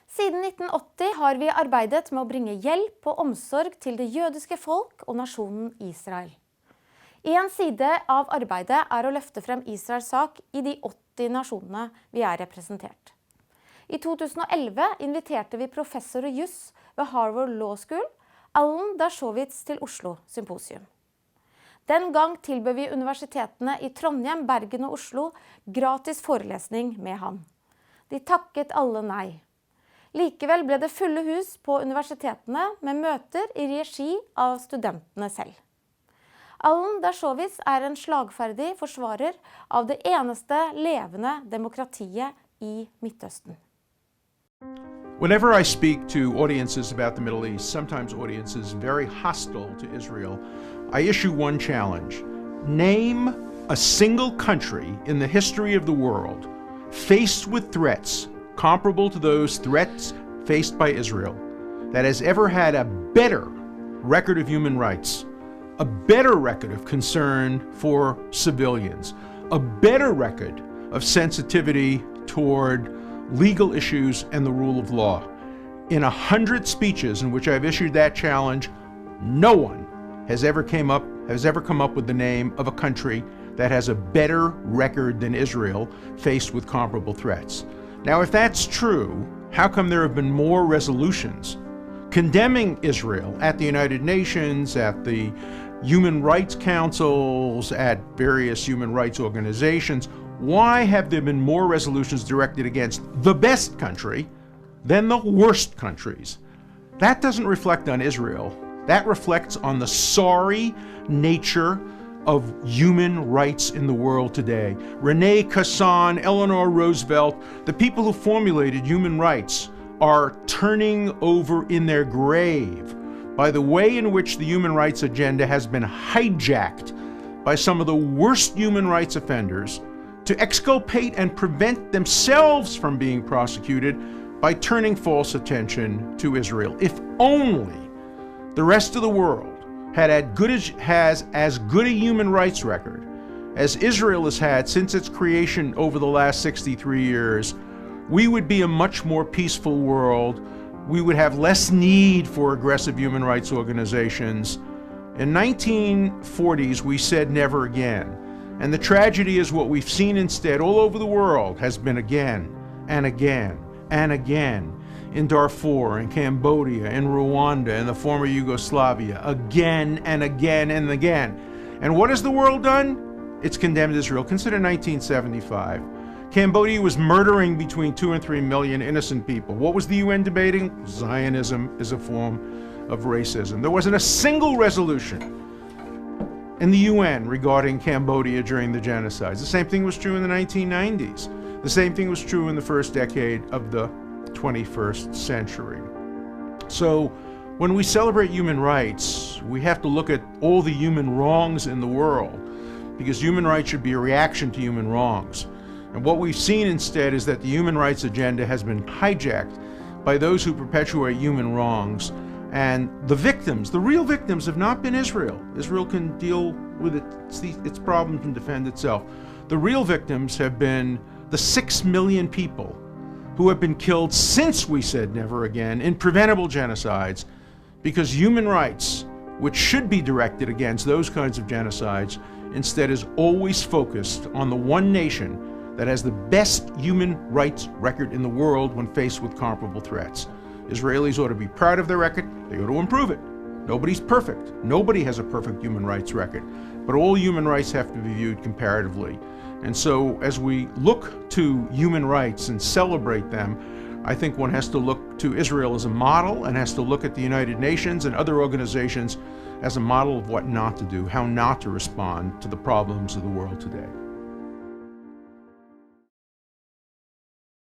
Siden 1980 har vi arbeidet med å bringe hjelp og omsorg til det jødiske folk og nasjonen Israel. En side av arbeidet er å løfte frem Israels sak i de 80 nasjonene vi er representert. I 2011 inviterte vi professor i juss ved Harvard Law School, Alan Dershowitz, til Oslo Symposium. Den gang tilbød vi universitetene i Trondheim, Bergen og Oslo gratis forelesning med han. De takket alle nei. Likevel ble det fulle hus på universitetene med møter i regi av studentene selv. Alan Dershowitz er en slagferdig forsvarer av det eneste levende demokratiet i Midtøsten. Whenever I speak to audiences about the Middle East, sometimes audiences very hostile to Israel, I issue one challenge. Name a single country in the history of the world faced with threats comparable to those threats faced by Israel that has ever had a better record of human rights, a better record of concern for civilians, a better record of sensitivity toward legal issues and the rule of law. In 100 speeches in which I've issued that challenge, no one has ever come up with the name of a country that has a better record than Israel faced with comparable threats. Now, if that's true, how come there have been more resolutions condemning Israel at the United Nations, at the human rights councils, at various human rights organizations? Why have there been more resolutions directed against the best country than the worst countries? That doesn't reflect on Israel. That reflects on the sorry nature of human rights in the world today. Rene Cassin, Eleanor Roosevelt, the people who formulated human rights are turning over in their grave by the way in which the human rights agenda has been hijacked by some of the worst human rights offenders to exculpate and prevent themselves from being prosecuted by turning false attention to Israel. If only the rest of the world has as good a human rights record as Israel has had since its creation over the last 63 years, we would be a much more peaceful world. We would have less need for aggressive human rights organizations. In 1940s, we said never again. And the tragedy is what we've seen instead all over the world has been again and again and again. In Darfur, in Cambodia, in Rwanda, in the former Yugoslavia, again and again and again. And what has the world done? It's condemned Israel. Consider 1975. Cambodia was murdering between 2 and 3 million innocent people. What was the UN debating? Zionism is a form of racism. There wasn't a single resolution in the UN regarding Cambodia during the genocides. The same thing was true in the 1990s. The same thing was true in the first decade of the 21st century. So when we celebrate human rights, we have to look at all the human wrongs in the world, because human rights should be a reaction to human wrongs. And what we've seen instead is that the human rights agenda has been hijacked by those who perpetuate human wrongs. And the victims, the real victims, have not been Israel. Israel can deal with its problems and defend itself. The real victims have been the 6 million people who have been killed since we said never again in preventable genocides, because human rights, which should be directed against those kinds of genocides, instead is always focused on the one nation that has the best human rights record in the world when faced with comparable threats. Israelis ought to be proud of their record. They ought to improve it. Nobody's perfect. Nobody has a perfect human rights record. But all human rights have to be viewed comparatively. And so as we look to human rights and celebrate them, I think one has to look to Israel as a model and has to look at the United Nations and other organizations as a model of what not to do, how not to respond to the problems of the world today.